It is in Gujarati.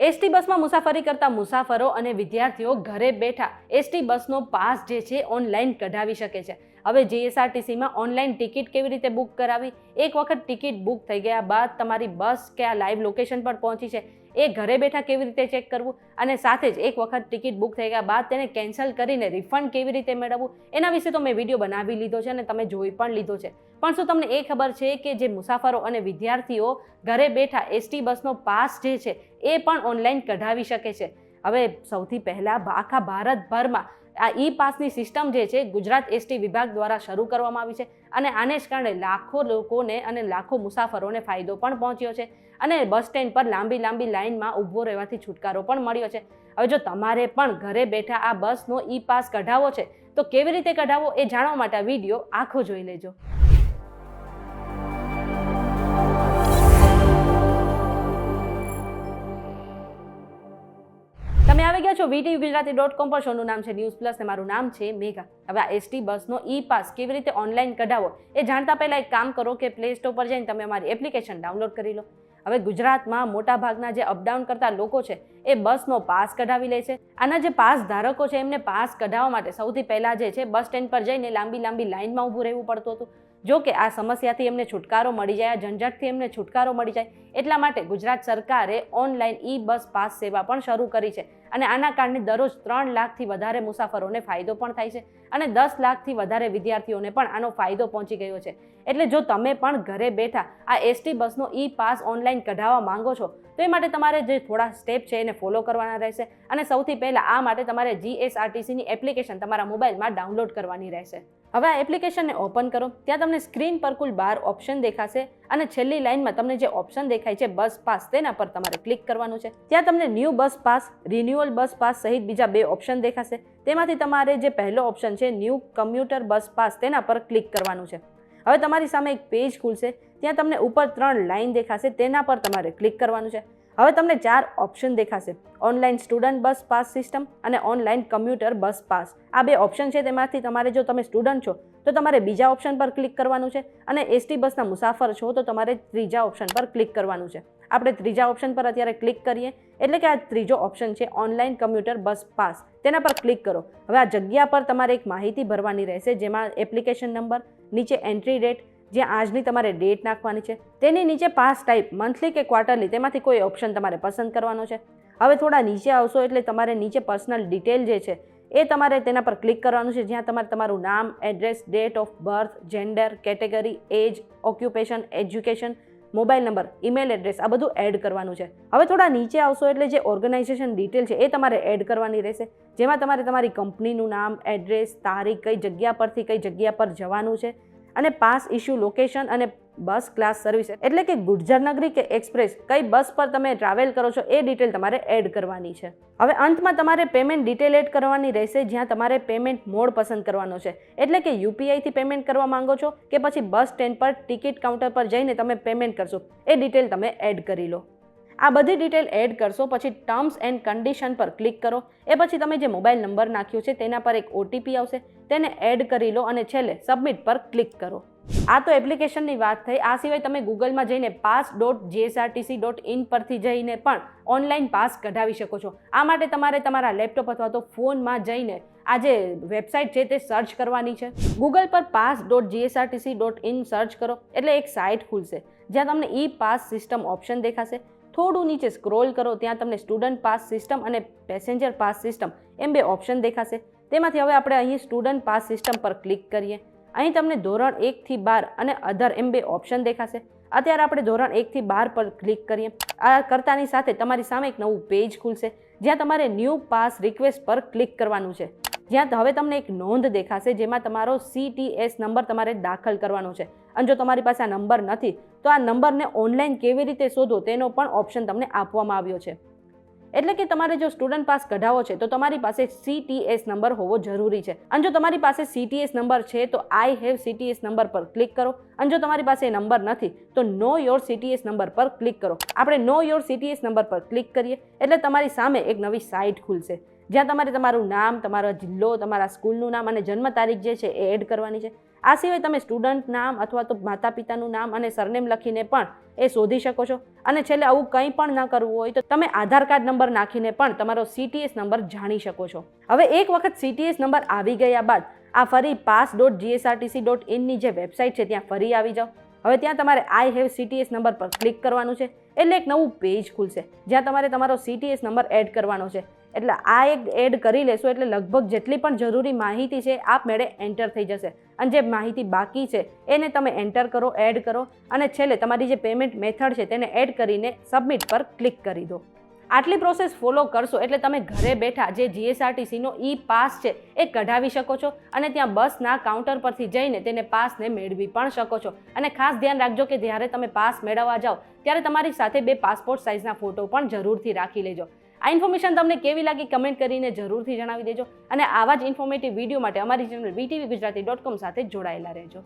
એસટી બસમાં મુસાફરી કરતા મુસાફરો અને વિદ્યાર્થીઓ ઘરે બેઠા એસટી બસનો પાસ જે છે ઓનલાઈન કઢાવી શકે છે. હવે જીએસઆરટીસીમાં ઓનલાઈન ટિકિટ કેવી રીતે બુક કરાવી, એક વખત ટિકિટ બુક થઈ ગયા બાદ તમારી બસ ક્યાં લાઈવ લોકેશન પર પહોંચી છે એ ઘરે બેઠા કેવી રીતે ચેક કરવું, અને સાથે જ એક વખત ટિકિટ બુક થઈ ગયા બાદ તેને કેન્સલ કરીને રિફંડ કેવી રીતે મેળવવું, એના વિશે તો મેં વિડીયો બનાવી લીધો છે અને તમે જોઈ પણ લીધો છે. પણ શું તમને એ ખબર છે કે જે મુસાફરો અને વિદ્યાર્થીઓ ઘરે બેઠા એસટી બસનો પાસ જે છે એ પણ ઓનલાઈન કઢાવી શકે છે? હવે સૌથી પહેલાં આખા ભારતભરમાં આ ઈ પાસની સિસ્ટમ જે છે ગુજરાત એસટી વિભાગ દ્વારા શરૂ કરવામાં આવી છે, અને આને જ કારણે લાખો લોકોને અને લાખો મુસાફરોને ફાયદો પણ પહોંચ્યો છે, અને બસ સ્ટેન્ડ પર લાંબી લાઈનમાં ઊભો રહેવાથી છુટકારો પણ મળ્યો છે. હવે જો તમારે પણ ઘરે બેઠા આ બસનો ઈ પાસ કઢાવવો છે તો કેવી રીતે કઢાવવો એ જાણવા માટે આ વિડીયો આખો જોઈ લેજો. તમે આવી ગયા છો VTVGujarati.com પર. શોનું નામ છે ન્યૂઝ પ્લસ ને મારું નામ છે મેઘા. હવે આ એસટી બસનો ઈ પાસ કેવી રીતે ઓનલાઈન કઢાવો એ જાણતા પહેલા એક કામ કરો કે પ્લે સ્ટોર પર જઈને તમે અમારી એપ્લિકેશન ડાઉનલોડ કરી લો. હવે ગુજરાતમાં મોટાભાગના જે અપડાઉન કરતા લોકો છે એ બસનો પાસ કઢાવી લે છે. આના જે પાસ ધારકો છે એમને પાસ કઢાવવા માટે સૌથી પહેલાં જે છે બસ સ્ટેન્ડ પર જઈને લાંબી લાઈનમાં ઊભું રહેવું પડતું હતું. જો કે આ સમસ્યાથી એમને છુટકારો મળી જાય, આ ઝંઝટથી એમને છુટકારો મળી જાય એટલા માટે ગુજરાત સરકારે ઓનલાઈન ઈ બસ પાસ સેવા પણ શરૂ કરી છે, અને આના કારણે દરરોજ 3 લાખથી વધારે મુસાફરોને ફાયદો પણ થાય છે, અને 10 લાખથી વધારે વિદ્યાર્થીઓને પણ આનો ફાયદો પહોંચી ગયો છે. એટલે જો તમે પણ ઘરે બેઠા આ એસટી બસનો ઈ પાસ ઓનલાઈન કઢાવવા માંગો છો તો એ માટે તમારે જે થોડા સ્ટેપ છે એને ફોલો કરવાના રહેશે, અને સૌથી પહેલાં આ માટે તમારે જીએસઆરટીસીની એપ્લિકેશન તમારા મોબાઈલમાં ડાઉનલોડ કરવાની રહેશે. હવે આ એપ્લિકેશનને ઓપન કરો. ત્યાં તમને સ્ક્રીન પર કુલ 12 ઓપ્શન દેખાશે, અને છેલ્લી લાઇનમાં તમને જે ઓપ્શન દેખાય છે બસ પાસ, તેના પર તમારે ક્લિક કરવાનું છે. ત્યાં તમને ન્યૂ બસ પાસ, રિન્યુઅલ બસ પાસ સહિત બીજા 2 ઓપ્શન દેખાશે. તેમાંથી તમારે જે પહેલો ઓપ્શન છે ન્યૂ કમ્યુટર બસ પાસ, તેના પર ક્લિક કરવાનું છે. હવે તમારી સામે એક પેજ ખુલશે. ત્યાં તમને ઉપર 3 લાઇન દેખાશે, તેના પર તમારે ક્લિક કરવાનું છે. હવે તમને 4 ઓપ્શન દેખાશે: ઓનલાઈન સ્ટુડન્ટ બસ પાસ સિસ્ટમ અને ઓનલાઈન કમ્યુટર બસ પાસ. આ 2 ઓપ્શન છે, તેમાંથી તમારે જો તમે સ્ટુડન્ટ છો તો તમારે બીજા ઓપ્શન પર ક્લિક કરવાનું છે, અને એસટી બસના મુસાફર છો તો તમારે ત્રીજા ઓપ્શન પર ક્લિક કરવાનું છે. આપણે ત્રીજા ઓપ્શન પર અત્યારે ક્લિક કરીએ એટલે કે આ ત્રીજો ઓપ્શન છે ઓનલાઈન કમ્યુટર બસ પાસ, તેના પર ક્લિક કરો. હવે આ જગ્યા પર તમારે એક માહિતી ભરવાની રહેશે, જેમાં એપ્લિકેશન નંબર, નીચે એન્ટ્રી ડેટ, જ્યાં આજની તમારે ડેટ નાખવાની છે, તેની નીચે પાસ ટાઈપ મંથલી કે ક્વાર્ટરલી, તેમાંથી કોઈ ઓપ્શન તમારે પસંદ કરવાનો છે. હવે થોડા નીચે આવશો એટલે તમારે નીચે પર્સનલ ડિટેલ જે છે એ તમારે તેના પર ક્લિક કરવાનું છે, જ્યાં તમારે તમારું નામ, address, date of birth, gender, category, age, occupation, education, mobile number, email address, આ બધું એડ કરવાનું છે. હવે થોડા નીચે આવશો એટલે જે ઓર્ગેનાઇઝેશન ડિટેલ છે એ તમારે એડ કરવાની રહેશે, જેમાં તમારે તમારી કંપનીનું નામ, એડ્રેસ, તારીખ, કઈ જગ્યા પરથી કઈ જગ્યા પર જવાનું છે, અને પાસ ઇસ્યુ લોકેશન, અને બસ ક્લાસ સર્વિસ એટલે કે ગુર્જરનગરી કે એક્સપ્રેસ કઈ બસ પર તમે ટ્રાવેલ કરો છો એ ડિટેલ તમારે એડ કરવાની છે. હવે અંતમાં તમારે પેમેન્ટ ડિટેલ એડ કરવાની રહેશે, જ્યાં તમારે પેમેન્ટ મોડ પસંદ કરવાનો છે, એટલે કે યુપીઆઈથી પેમેન્ટ કરવા માંગો છો કે પછી બસ સ્ટેન્ડ પર ટિકિટ કાઉન્ટર પર જઈને તમે પેમેન્ટ કરશો, એ ડિટેલ તમે એડ કરી લો. આ બધી ડિટેલ એડ કરશો પછી ટર્મ્સ એન્ડ કન્ડિશન પર ક્લિક કરો. એ પછી તમે જે મોબાઈલ નંબર નાખ્યો છે તેના પર એક ઓટીપી આવશે, તેને એડ કરી લો, અને છેલ્લે સબમિટ પર ક્લિક કરો. આ તો એપ્લિકેશનની વાત થઈ. આ સિવાય તમે ગૂગલમાં જઈને pass.gsrtc.in પરથી જઈને પણ ઓનલાઈન પાસ કઢાવી શકો છો. આ માટે તમારે તમારા લેપટોપ અથવા તો ફોનમાં જઈને આ જે વેબસાઇટ છે તે સર્ચ કરવાની છે. ગૂગલ પર pass.gsrtc.in સર્ચ કરો એટલે એક સાઇટ ખુલશે, જ્યાં તમને ઈ પાસ સિસ્ટમ ઓપ્શન દેખાશે. થોડું નીચે સ્ક્રોલ કરો, ત્યાં તમને સ્ટુડન્ટ પાસ સિસ્ટમ અને પેસેન્જર પાસ સિસ્ટમ એમ 2 ઓપ્શન દેખાશે. તેમાંથી હવે આપણે અહીં સ્ટુડન્ટ પાસ સિસ્ટમ પર ક્લિક કરીએ. અહીં તમને ધોરણ 1 થી 12 અને અધર એમ 2 ઓપ્શન દેખાશે. અત્યારે આપણે ધોરણ 1 થી 12 પર ક્લિક કરીએ. આ કરતાની સાથે તમારી સામે એક નવું પેજ ખુલશે, જ્યાં તમારે ન્યૂ પાસ રિક્વેસ્ટ પર ક્લિક કરવાનું છે. જ્યાં હવે તમને એક નોંધ દેખાશે, જેમાં તમારો CTS નંબર તમારે દાખલ કરવાનો છે, અને જો તમારી પાસે આ નંબર નથી તો આ નંબરને ઓનલાઈન કેવી રીતે શોધો તેનો પણ ઓપ્શન તમને આપવામાં આવ્યો છે. એટલે કે તમારે જો સ્ટુડન્ટ પાસ કઢાવો છે તો તમારી પાસે CTS નંબર હોવો જરૂરી છે, અને જો તમારી પાસે CTS નંબર છે તો આઈ હેવ CTS નંબર પર ક્લિક કરો, અને જો તમારી પાસે નંબર નથી તો નો યોર CTS નંબર પર ક્લિક કરો. આપણે નો યોર CTS નંબર પર ક્લિક કરીએ એટલે તમારી સામે એક નવી સાઇટ ખુલશે, જ્યાં તમારે તમારું નામ, તમારો જિલ્લો, તમારા સ્કૂલનું નામ અને જન્મ તારીખ જે છે એ એડ કરવાની છે. આ સિવાય તમે સ્ટુડન્ટ નામ અથવા તો માતા પિતાનું નામ અને સરનેમ લખીને પણ એ શોધી શકો છો. અને છેલ્લે આવું કંઈ પણ ન કરવું હોય તો તમે આધાર કાર્ડ નંબર નાખીને પણ તમારો CTS નંબર જાણી શકો છો. હવે એક વખત CTS નંબર આવી ગયા બાદ આ ફરી pass.gsrtc.in ની જે વેબસાઇટ છે ત્યાં ફરી આવી જાઓ. હવે ત્યાં તમારે આઈ હેવ CTS નંબર પર ક્લિક કરવાનું છે. એટલે એક નવું પેજ ખુલશે જ્યાં તમારે તમારો CTS નંબર એડ કરવાનો છે. એટલે આ એક એડ કરી લેશો એટલે લગભગ જેટલી પણ જરૂરી માહિતી છે આપમેળે એન્ટર થઈ જશે. અને જે માહિતી બાકી છે એને તમે એન્ટર કરો, એડ કરો અને છેલ્લે તમારી જે પેમેન્ટ મેથડ છે તેને એડ કરીને સબમિટ પર ક્લિક કરી દો. આટલી પ્રોસેસ ફોલો કરશો એટલે તમે ઘરે બેઠા જે GSRTCનો પાસ છે એ કઢાવી શકો છો અને ત્યાં બસના કાઉન્ટર પરથી જઈને તેને પાસને મેળવી પણ શકો છો. અને ખાસ ધ્યાન રાખજો કે જ્યારે તમે પાસ મેળવવા જાઓ ત્યારે તમારી સાથે 2 પાસપોર્ટ સાઇઝના ફોટો પણ જરૂરથી રાખી લેજો. આ ઇન્ફોર્મેશન તમને કેવી લાગી કમેન્ટ કરીને જરૂરથી જણાવી દેજો અને આવા જ ઇન્ફોર્મેટિવ વિડીયો માટે અમારી ચેનલ VTVGujarati.com સાથે જોડાયેલા રહેજો.